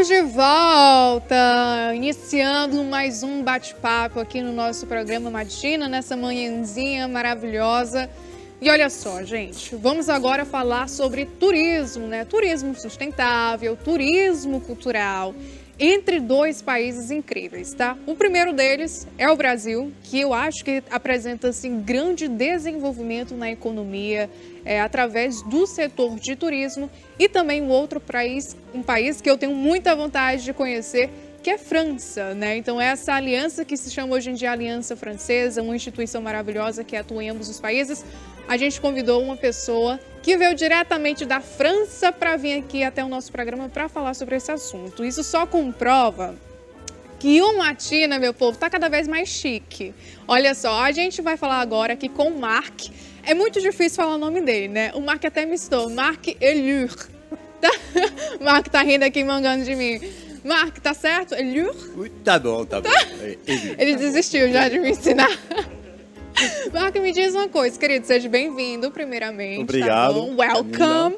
Estamos de volta, iniciando mais um bate-papo aqui no nosso programa Matina, nessa manhãzinha maravilhosa. E olha só, gente, vamos agora falar sobre turismo, né? Turismo sustentável, turismo cultural, entre dois países incríveis, tá? O primeiro deles é o Brasil, que eu acho que apresenta, assim, grande desenvolvimento na economia, através do setor de turismo, e também um país que eu tenho muita vontade de conhecer, que é França, né? Então, essa aliança que se chama hoje em dia Aliança Francesa, uma instituição maravilhosa que atua em ambos os países, a gente convidou uma pessoa que veio diretamente da França para vir aqui até o nosso programa para falar sobre esse assunto. Isso só comprova que o Matina, meu povo, tá cada vez mais chique. Olha só, a gente vai falar agora aqui com o Marc. É muito difícil falar o nome dele, né? O Marc até mistou, Marc Ellure. Tá? O Marc tá rindo aqui, mangando de mim. Marc, tá certo? Ellure? Tá bom, tá bom. Ele desistiu já de me ensinar. Marc, me diz uma coisa, querido, seja bem-vindo, primeiramente. Obrigado. Tá bom? Welcome.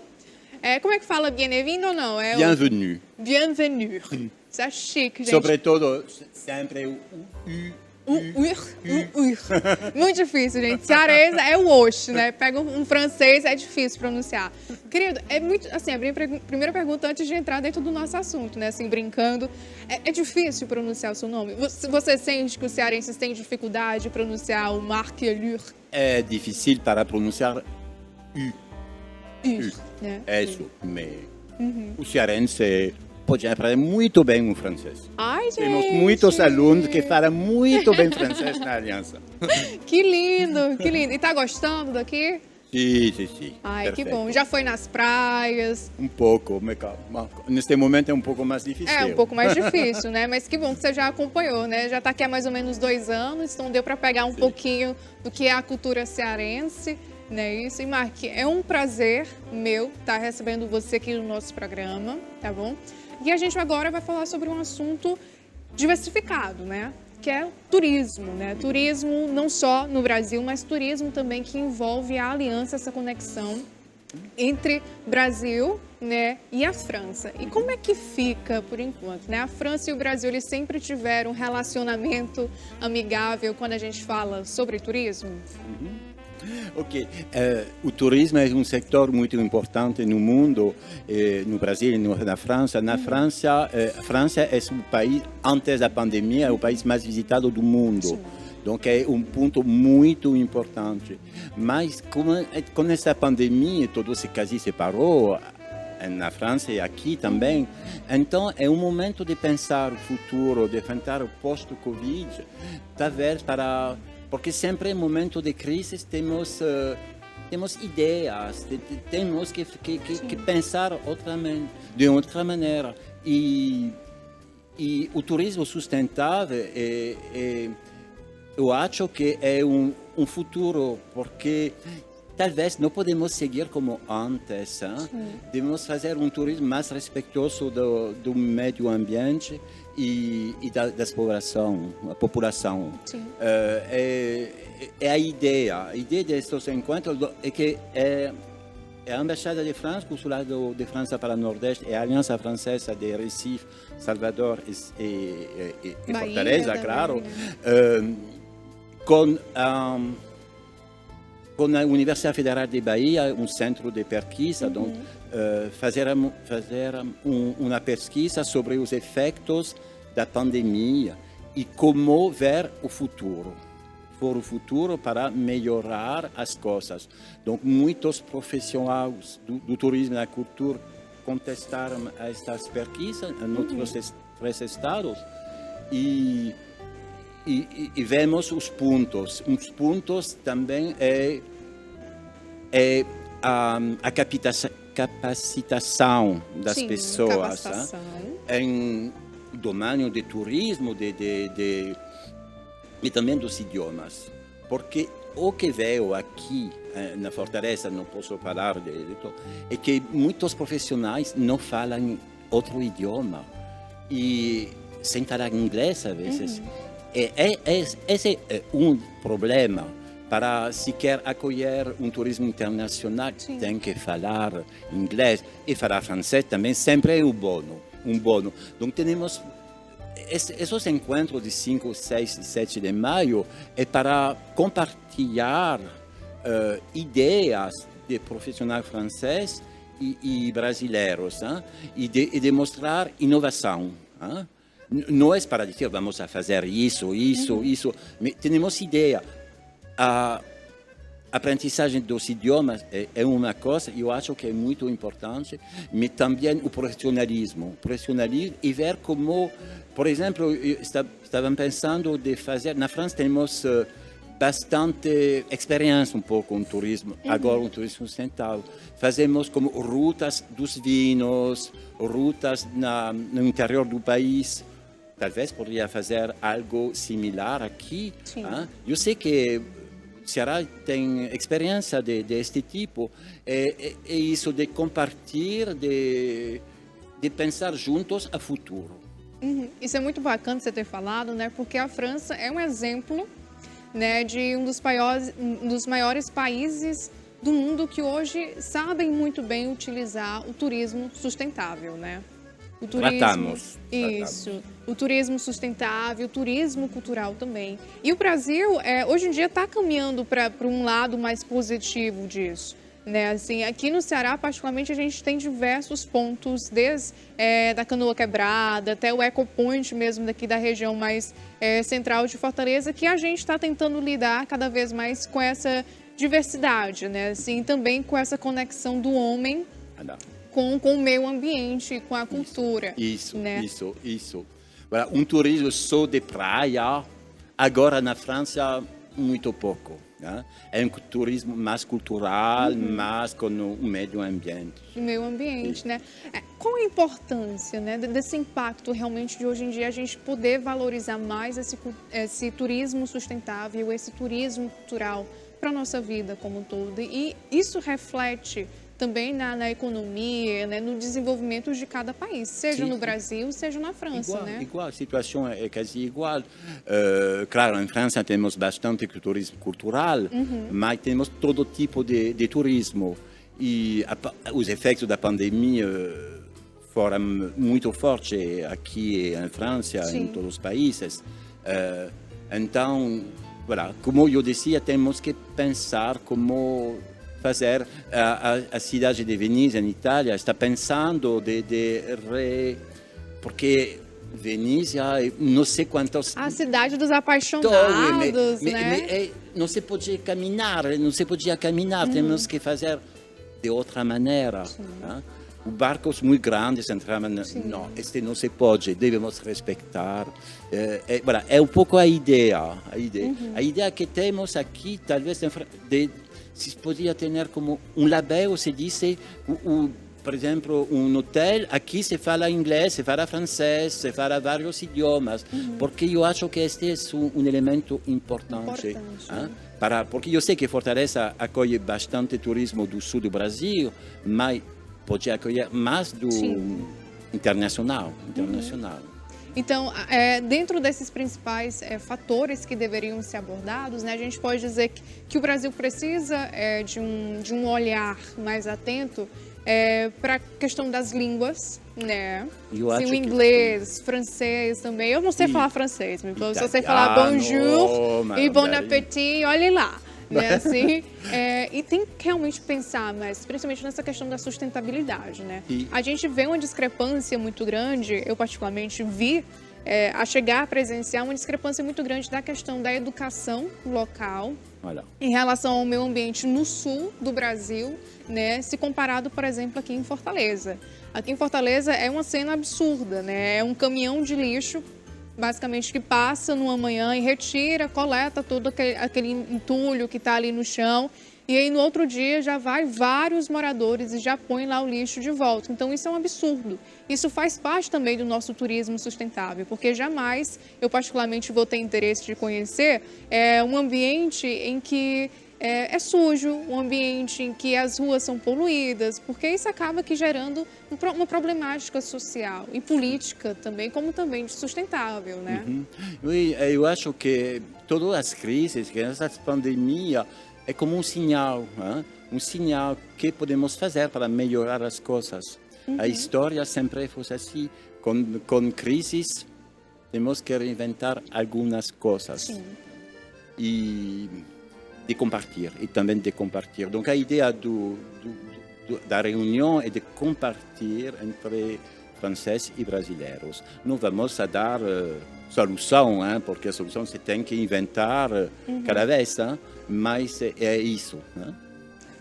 Como é que fala bienvenido ou não? Bienvenue. Bienvenue. Isso é chique, gente. Sobretudo, sempre o Muito difícil, gente. Cearense é o oxe, né? Pega um francês, é difícil pronunciar. Querido, é muito, assim, a minha primeira pergunta antes de entrar dentro do nosso assunto, né? Assim, brincando. É difícil pronunciar o seu nome? Você sente que os cearenses têm dificuldade de pronunciar o Marc Ellure? É difícil para pronunciar U. Né? É isso, mas o cearense pode aprender muito bem o francês. Ai, gente! Temos muitos alunos que falam muito bem francês na Aliança. Que lindo, que lindo. E tá gostando daqui? Sim. Ai, Perfeito. que bom. Já foi nas praias? Um pouco, mas neste momento é um pouco mais difícil. É um pouco mais difícil, né? Mas que bom que você já acompanhou, né? Já está aqui há mais ou menos 2 anos, então deu para pegar um pouquinho do que é a cultura cearense, né? Isso. E, Marc, é um prazer meu estar recebendo você aqui no nosso programa, tá bom? E a gente agora vai falar sobre um assunto diversificado, né? Que é turismo, né? Turismo não só no Brasil, mas turismo também que envolve a aliança, essa conexão entre Brasil, né, e a França. E como é que fica, por enquanto, né? A França e o Brasil, eles sempre tiveram um relacionamento amigável quando a gente fala sobre turismo? Ok, o turismo é um setor muito importante no mundo, no Brasil e na França. Na França, a França é o país, antes da pandemia, é o país mais visitado do mundo. Sim. Então é um ponto muito importante. Mas com essa pandemia, tudo se quase separou, na França e aqui também. Então é um momento de pensar o futuro, de enfrentar o post-Covid, talvez porque sempre em momento de crise temos ideias, temos que pensar de outra maneira. E o turismo sustentável, eu acho que é um futuro, porque talvez não podemos seguir como antes. Devemos fazer um turismo mais respeitoso do meio ambiente e da população. É a ideia destes encontros é que a Embaixada de França, o Consulado de França para o Nordeste e a Aliança Francesa de Recife, Salvador e Fortaleza, também, claro, né? com a Universidade Federal de Bahia, um centro de pesquisa, então, fazer uma pesquisa sobre os efeitos da pandemia e como ver o futuro. O futuro para melhorar as coisas. Então, muitos profissionais do turismo e da cultura contestaram estas pesquisas em outros 3 estados e vemos os pontos. Os pontos também é a capacitação das pessoas em domínio de turismo e também dos idiomas. Porque o que veio aqui na Fortaleza, não posso falar é que muitos profissionais não falam outro idioma e sem falar inglês às vezes. Esse é um problema. Para se quer acolher um turismo internacional, tem que falar inglês e falar francês também sempre é bom. um bônus. Então, temos esses encontros de 5, 6 e 7 de maio é para compartilhar ideias de profissionais franceses e brasileiros, e demonstrar inovação. Não é para dizer vamos a fazer isso, mas temos ideia. A aprendizagem dos idiomas é uma coisa, eu acho que é muito importante, mas também o profissionalismo e ver como, por exemplo, estavam pensando de fazer, na França temos bastante experiência um pouco com turismo, agora um turismo sustentável. Fazemos como rutas dos vinhos, rutas no interior do país. Talvez poderia fazer algo similar aqui. Eu sei que Ceará tem experiência deste tipo, é isso de compartilhar, de pensar juntos a futuro. Isso é muito bacana você ter falado, né? Porque a França é um exemplo, né, de um dos maiores países do mundo que hoje sabem muito bem utilizar o turismo sustentável, né? O turismo, Tratamos. O turismo sustentável, o turismo cultural também. E o Brasil, hoje em dia, está caminhando para um lado mais positivo disso. Né? Assim, aqui no Ceará, particularmente, a gente tem diversos pontos, desde da Canoa Quebrada até o Ecopoint mesmo daqui da região mais central de Fortaleza, que a gente está tentando lidar cada vez mais com essa diversidade, né? Assim, também com essa conexão do homem com o meio ambiente, com a cultura. Isso. Voilà, um turismo só de praia, agora na França, muito pouco. Né? É um turismo mais cultural, mais com o meio ambiente. O meio ambiente, né? Qual a importância, né, desse impacto realmente de hoje em dia a gente poder valorizar mais esse turismo sustentável, esse turismo cultural para a nossa vida como um todo? E isso reflete também na economia, né, no desenvolvimento de cada país, seja no Brasil, seja na França, né? Igual, a situação é quase igual. Claro, em França temos bastante turismo cultural, mas temos todo tipo de turismo. E os efeitos da pandemia foram muito fortes aqui em França, em todos os países. Então, voilà, como eu dizia, temos que pensar como fazer. A cidade de Veneza, em Itália, está pensando porque Veneza, não sei quantos... A cidade dos apaixonados, né? Não se podia caminhar, temos que fazer de outra maneira. Né? Barcos muito grandes entravam, não, este não se pode, devemos respeitar. É um pouco a ideia. A ideia que temos aqui, talvez, se podia ter como label, se diz, por exemplo, hotel, aqui se fala inglês, se fala francês, se fala vários idiomas, porque eu acho que este é elemento importante. Porque eu sei que Fortaleza acolhe bastante turismo do sul do Brasil, mas pode acolher mais do internacional. Então, dentro desses principais fatores que deveriam ser abordados, né, a gente pode dizer que o Brasil precisa de um olhar mais atento para a questão das línguas, né? O inglês, francês também. Eu não sei falar francês, mas eu só sei falar bonjour e bon appétit, olhe lá. Né, assim, e tem que realmente pensar, mas principalmente nessa questão da sustentabilidade, né? A gente vê uma discrepância muito grande, eu particularmente vi a chegar a presenciar uma discrepância muito grande da questão da educação local em relação ao meio ambiente no sul do Brasil, né? Se comparado, por exemplo, aqui em Fortaleza. Aqui em Fortaleza é uma cena absurda, né? É um caminhão de lixo basicamente que passa numa manhã e retira, coleta todo aquele entulho que está ali no chão, e aí no outro dia já vai vários moradores e já põe lá o lixo de volta. Então isso é um absurdo. Isso faz parte também do nosso turismo sustentável, porque jamais eu particularmente vou ter interesse de conhecer um ambiente em que é sujo, um ambiente em que as ruas são poluídas, porque isso acaba aqui gerando uma problemática social e política também, como também de sustentável, né? Eu acho que todas as crises, que essa pandemia é como um sinal que podemos fazer para melhorar as coisas. A história sempre foi assim. Com crises, temos que reinventar algumas coisas. Sim. E de compartilhar, e também de compartilhar. Então, a ideia da reunião é de compartilhar entre franceses e brasileiros. Não vamos dar solução, porque a solução se tem que inventar cada vez, mas é isso.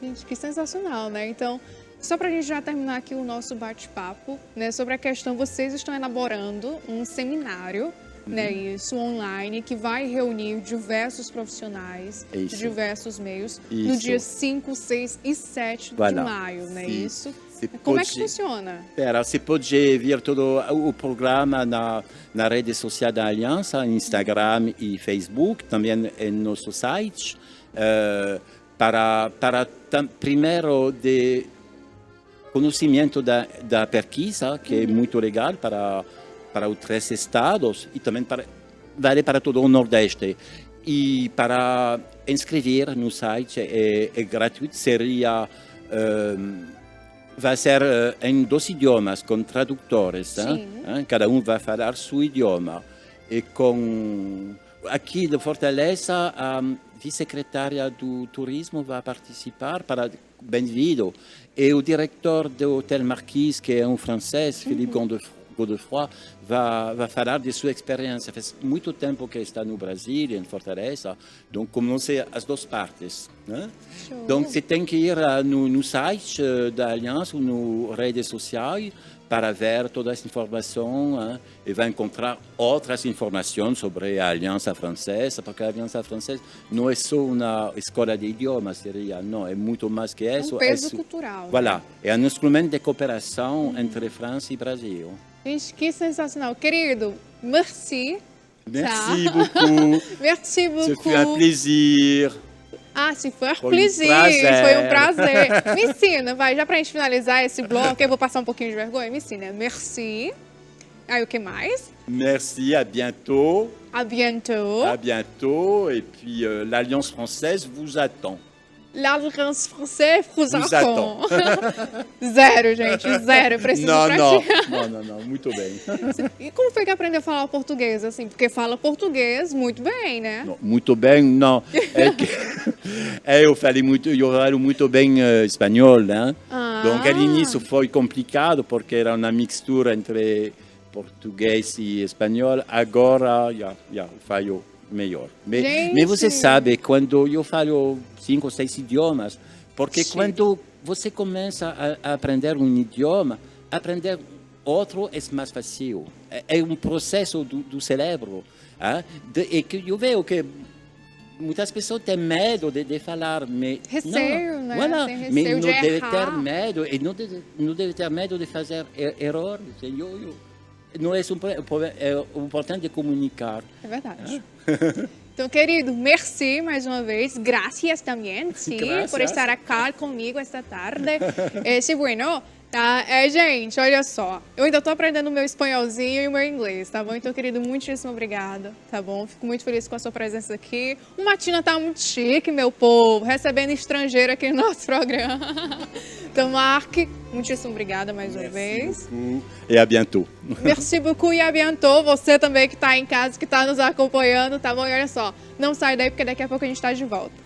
Gente, que sensacional, né? Então, só para a gente já terminar aqui o nosso bate-papo, né, sobre a questão, vocês estão elaborando um seminário, né, isso, online, que vai reunir diversos profissionais de diversos meios no dia 5, 6 e 7 de maio, né? Isso. Como é que funciona? Você pode ver todo o programa na rede social da Aliança, Instagram e Facebook, também no nosso site, para primeiro de conhecimento da pesquisa, que é muito legal para os 3 estados e também vale para todo o Nordeste. E para inscrever no site é gratuito, vai ser em 2 idiomas, com tradutores. Cada um vai falar seu idioma. E aqui de Fortaleza, a vice-secretária do Turismo vai participar para bem-vindo. E o diretor do Hotel Marquis, que é um francês, Philippe Godefroy, vai falar de sua experiência. Faz muito tempo que está no Brasil, em Fortaleza, então conhece as 2 partes. Então você tem que ir no site da Aliança, nas redes sociais, para ver toda essa informação e vai encontrar outras informações sobre a Aliança Francesa, porque a Aliança Francesa não é só uma escola de idiomas, não, é muito mais que isso. É um peso cultural. Voilà, é um instrumento de cooperação entre França e Brasil. Gente, que sensacional. Querido, merci. Merci beaucoup. Merci beaucoup. Ça fait un plaisir. Se for plaisir, foi um prazer. Me ensina, vai, já pra gente finalizar esse bloco, eu vou passar um pouquinho de vergonha, me ensina. Merci. Aí o que mais? Merci, à bientôt. À bientôt. À bientôt, et puis l'Alliance Française vous attend. L'Alliance Française vous attend. Zero, gente, zero. Preciso praticar. Não, muito bem. E como foi que aprendeu a falar português, assim? Porque fala português muito bem, né? Não, muito bem, não. Eu falo muito bem espanhol, né? Então, ao início foi complicado, porque era uma mistura entre português e espanhol. Agora, já falo melhor. Mas você sabe, quando eu falo 5 ou 6 idiomas, porque quando você começa a aprender um idioma, aprender outro é mais fácil. É um processo do cérebro. E que eu vejo que muitas pessoas têm medo de falar, mas receio, né? Voilà, tem mas receio não de deve errar. ter medo, e não deve ter medo de fazer erros. Não é o importante é comunicar. É verdade. Então, querido, merci mais uma vez. Gracias também, sim, por estar aqui comigo esta tarde. Bueno, tá? Gente, olha só. Eu ainda tô aprendendo o meu espanholzinho e o meu inglês, tá bom? Então, querido, muitíssimo obrigada, tá bom? Fico muito feliz com a sua presença aqui. O Matina tá muito chique, meu povo, recebendo estrangeiro aqui no nosso programa. Então, Marc, muitíssimo obrigada mais uma vez. E à bientôt. Merci beaucoup e à bientôt. Você também que está em casa, que está nos acompanhando, tá bom? E olha só, não sai daí porque daqui a pouco a gente está de volta.